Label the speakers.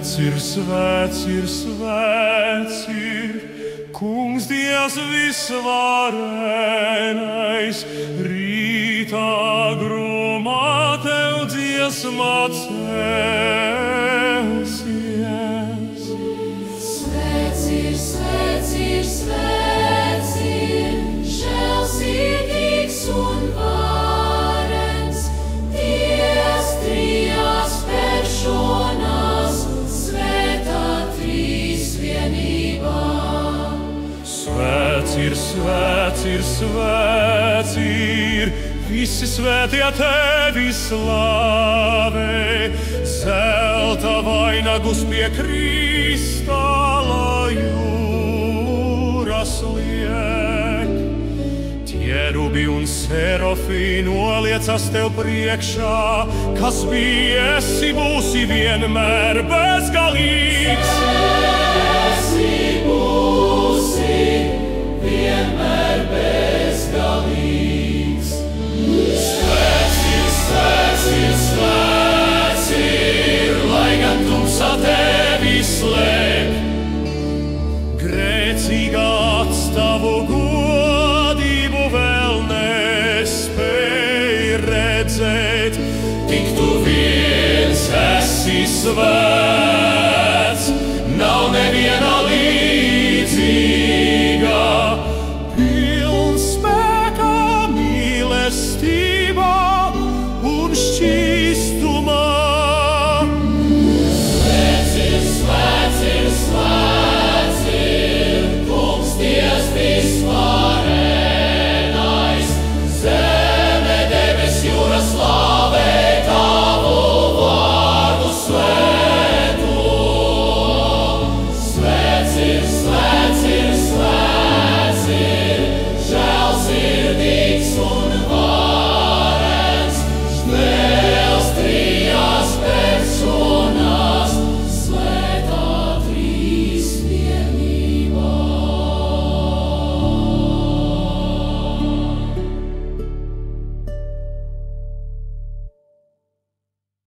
Speaker 1: Svēts ir, Kungs Dievs visvarenais, rītā agrumā tev dziesma celsies.
Speaker 2: Svēts ir, žēlsirdīgs un varens, Dievs trijās personās, svētā trīsvienībā.
Speaker 1: Svēts ir, visi svētie tevi slavē, zelta vainagus pie kristāla jūras liek. Ķerubi un serofi noliecas tev priekšā, kas bija, esi, būsi vienmēr bezgalīgs.
Speaker 2: Vienmēr bezgalīgs.
Speaker 1: Svēts ir, lai gan tumsā tevi slēp. Grēcīgā tavu godību vēl nespēj redzēt, tik tu viens esi svēts.